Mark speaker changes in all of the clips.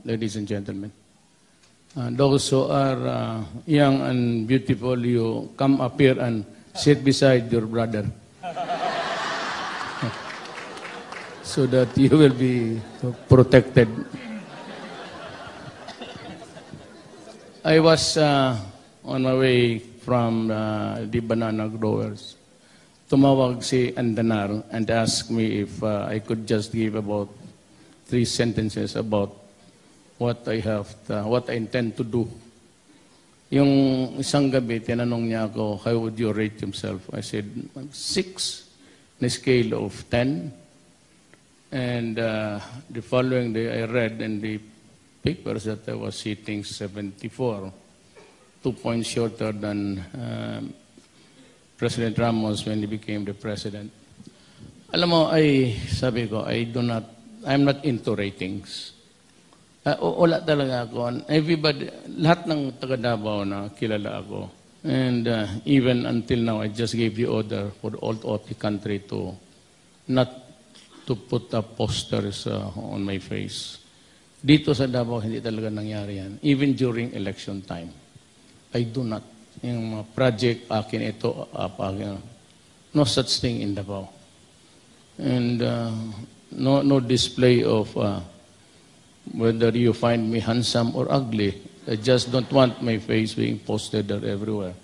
Speaker 1: ladies and gentlemen. Those who are young and beautiful, you come up here and sit beside your brother. So that you will be protected. I was on my way from the banana growers. Tumawag si Andanar and asked me if I could just give about 3 sentences about what I intend to do. Yung isang gabi, tinanong niya ako, how would you rate yourself? I said, 6 on a scale of 10. And the following day, I read in the papers that I was hitting 74, 2 points shorter than President Ramos when he became the president. Alam mo, sabi ko, I'm not into ratings. Wala talaga ako. Everybody, lahat ng taga Davao na kilala ako. And even until now, I just gave the order for all of the country to not to put up posters on my face. Dito sa Davao, hindi talaga nangyari yan. Even during election time. I do not. Yung mga project, akin ito, akin. No such thing in Davao. And no display of whether you find me handsome or ugly. I just don't want my face being posted there everywhere.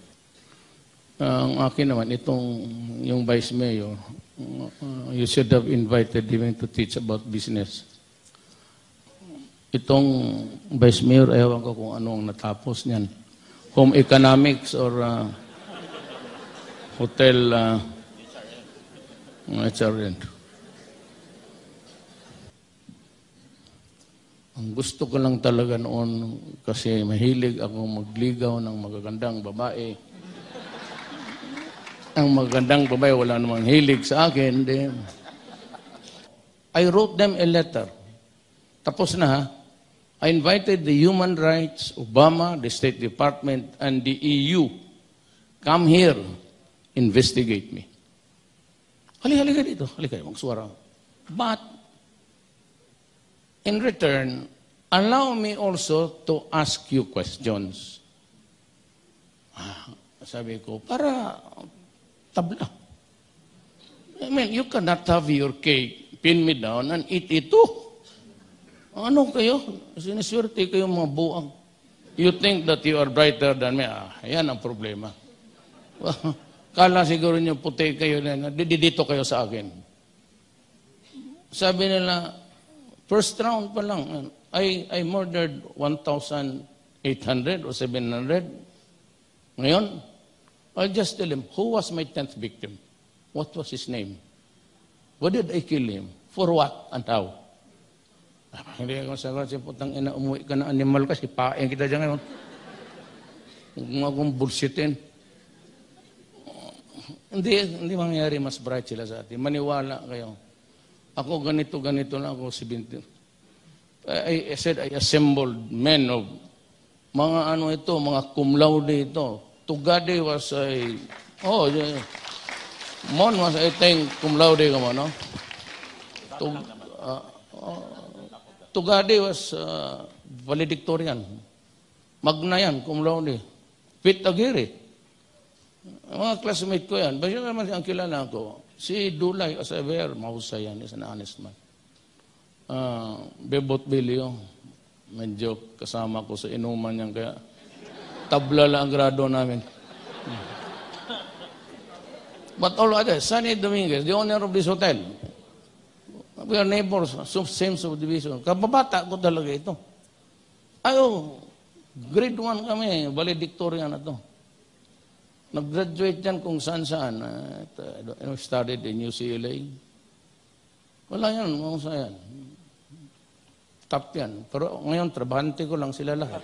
Speaker 1: Ang akin naman, yung Vice Mayor, you should have invited him to teach about business. Itong Vice Mayor, ayaw ko kung anong natapos niyan. Home economics or hotel HRN. Ang gusto ko lang talaga noon, kasi mahilig ako magligaw ng magagandang babae. Ang magagandang babae, wala namang hilig sa akin. I wrote them a letter. Tapos na ha. I invited the Human Rights, Obama, the State Department, and the EU. Come here, investigate me. Halika dito. Halika, magsuwara. But, in return, allow me also to ask you questions. Sabi ko, para tabla. I mean, you cannot have your cake, pin me down, and eat it too. Ano kayo? Siniswerte kayo mga buang. You think that you are brighter than me. Yan ang problema. Kala siguro niyo puti kayo na dito kayo sa akin. Sabi nila, first round pa lang, I murdered 1,800 or 700. Ngayon, I'll just tell him, who was my 10th victim? What was his name? What did I kill him? For what and how? Hindi ako sagot, si putang ina, umuwi ka na animal kasi paeng kita dyan ngayon. Huwag mo akong bullshitin. Hindi mangyayari, mas bright sila sa atin. Maniwala kayo. Ako ganito lang ako 17. I said I assembled men of mga mga cum laude ito. Tugade was Mon was I think cum laude ka mo, no? Tugade was valedictorian. Magna yan, cum laude. Pit Aguirre. Mga classmate ko yan. Basta naman ang kilala ko. Si Dulay Asaver, mahusay yan. Is an honest man. Bebot Bilio, medyo kasama ko sa inuman yan. Kaya tabla lang ang grado namin. But all others, Sunny Dominguez, the owner of this hotel, we are neighbors, same subdivision. Kababata ko talaga ito. Grade 1 kami, valedictorian na to. Nag-graduate yan kung saan-saan. Studied in UCLA. Wala yan, mahusay yan. Top yan. Pero ngayon, trabahante ko lang sila lahat.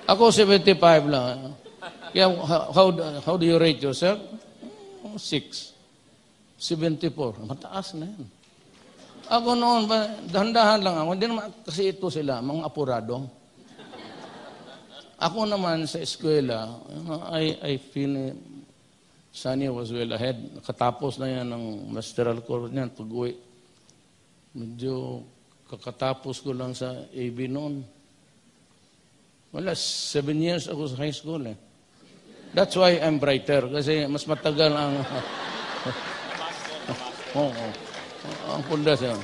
Speaker 1: Ako 75 lang. Kaya, how do you rate yourself? 6. 74. Mataas na yan. Ako noon, dahan-dahan lang ako. Hindi naman kasi ito sila, mga apurado. Ako naman sa eskwela, I Sunny was well ahead. Nakatapos na yan ng masteral course niyan. Pag-uwi, medyo kakatapos ko lang sa AB noon. Wala, 7 years ako sa high school eh. That's why I'm brighter. Kasi mas matagal ang... ang pundas yan.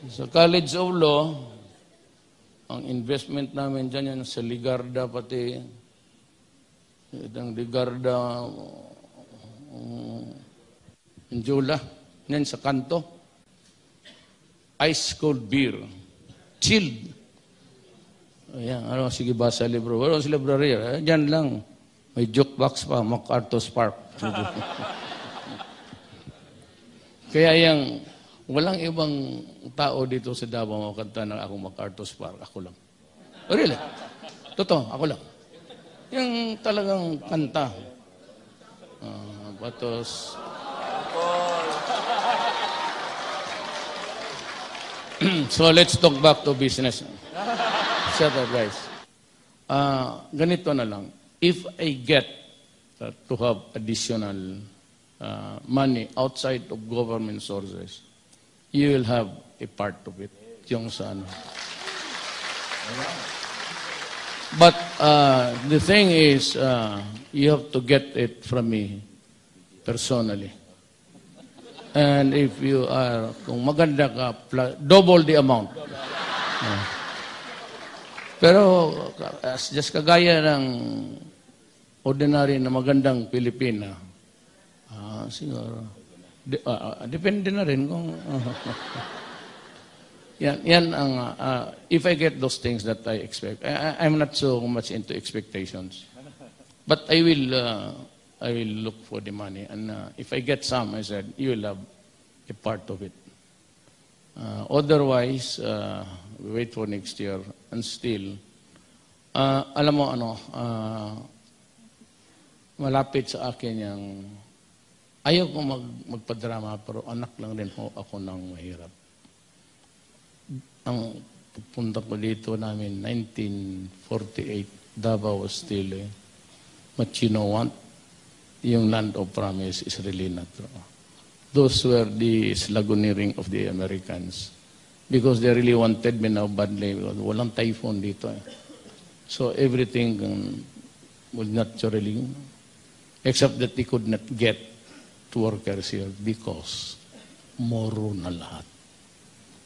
Speaker 1: Sa College of Law, ang investment namin dyan yan sa Ligarda pati ang Ligarda Njula yan sa kanto. Ice cold beer. Chilled. Ayan, ano, sige ba sa libro? Wala sa library. Diyan lang. May jukebox pa, MacArthur's Park. Kaya yung walang ibang tao dito sa Davao makanta ng akong MacArthur's Park. Ako lang. Oh, really? Totoo, ako lang. Yung talagang kanta. Batos. So let's talk back to business. Shut up, guys. Ganito na lang. If I get to have additional money outside of government sources, you will have a part of it. Yung sa ano. But the thing is, you have to get it from me personally. And if you are, kung maganda ka, double the amount. Pero just kagaya ng ordinary na magandang Pilipina, siguro, depende na rin kung... yan ang, if I get those things that I expect, I'm not so much into expectations. But I will look for the money. And if I get some, I said, you will have a part of it. Otherwise, wait for next year. And still, alam mo ano, malapit sa akin yung, ayaw ko magpadrama, pero anak lang din ako ng mahirap. Ang pupunta ko dito namin, 1948, Davao was still but you know what? Yung land of promise is really not true. Those were the slagoneering of the Americans because they really wanted me now badly because walang typhoon dito. So everything would naturally, except that they could not get to workers here because moro na lahat.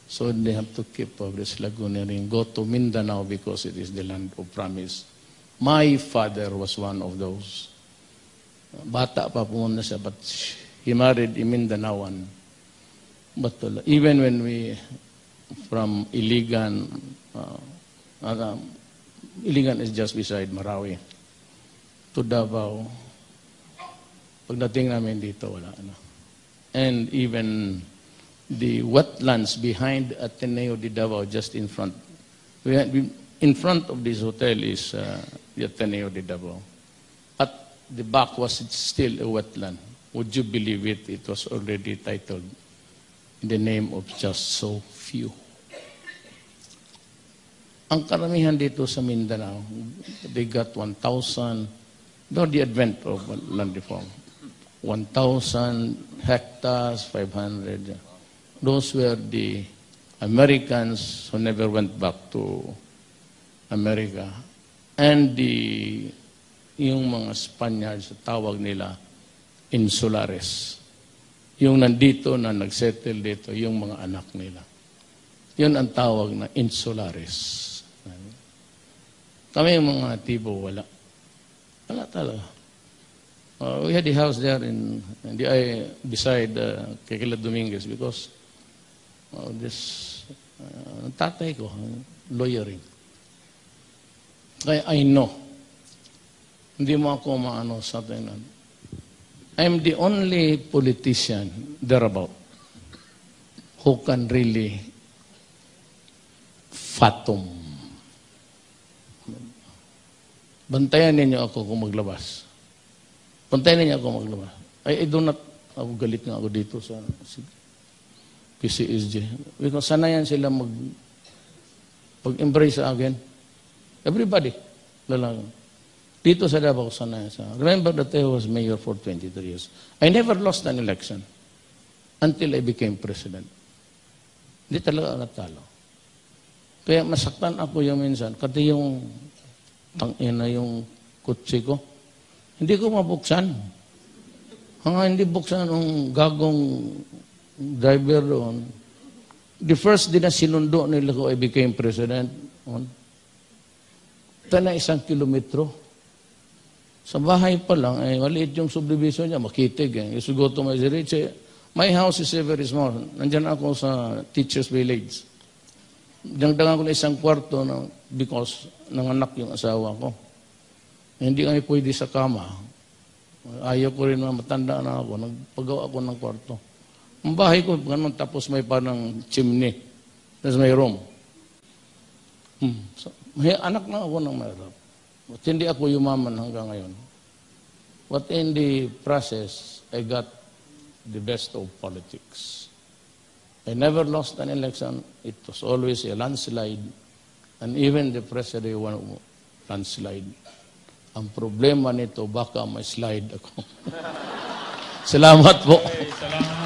Speaker 1: So they have to keep up this slagoneering. Go to Mindanao because it is the land of promise. My father was one of those. Bata pa pumunta siya, but he married a Mindanaoan. But even when we, from Iligan, Iligan is just beside Marawi, to Davao, pagdating namin dito, wala na. And even the wetlands behind Ateneo de Davao, just in front. In front of this hotel is the Ateneo de Davao. At the back was still a wetland. Would you believe it? It was already titled in the name of just so few. Ang karamihan dito sa Mindanao, they got 1,000, though the advent of land reform, 1,000 hectares, 500. Those were the Americans who never went back to America. And yung mga Spaniards, tawag nila, insulares. Yung nandito na nagsettle dito, yung mga anak nila. Yun ang tawag na insulares. Kami yung mga Tibo, wala. Wala talaga. We had a house there beside Kekila Dominguez because this tatay ko, lawyering. Kaya I know. Hindi mo ako maano sa atin. I'm the only politician thereabout who can really fathom. Bantayan ninyo ako kung maglabas. Bantayan ninyo ako maglabas. I do not, ako galit nga ako dito sa PCSJ. Because sanayan sila pag-embrace sa akin. Everybody. Lalang. Dito sa Davao, remember that I was mayor for 23 years. I never lost an election until I became president. Hindi talaga natalo. Kaya masaktan ako yung minsan, kasi yung tangina yung kutsi ko. Hindi ko mabuksan. Hindi buksan ng gagong driver doon. The first din na sinundo nila ko I became president. Na 1 kilometro. Sa bahay pa lang, maliit yung subdivision niya, makitig. You should go to my village. My house is very small. Nandyan ako sa teacher's village. Dangdangan ko na 1 kwarto because nanganak yung asawa ko. Hindi kami pwede sa kama. Ayaw ko rin na matanda na ako. Nagpagawa ako ng kwarto. Ang bahay ko, ganun, tapos may parang chimney. Tapos may room. So, may anak na ako ng mahirap. But hindi ako yumaman hanggang ngayon. But in the process, I got the best of politics. I never lost an election. It was always a landslide. And even the president won landslide. Ang problema nito, baka may slide ako. Salamat po.
Speaker 2: Salamat.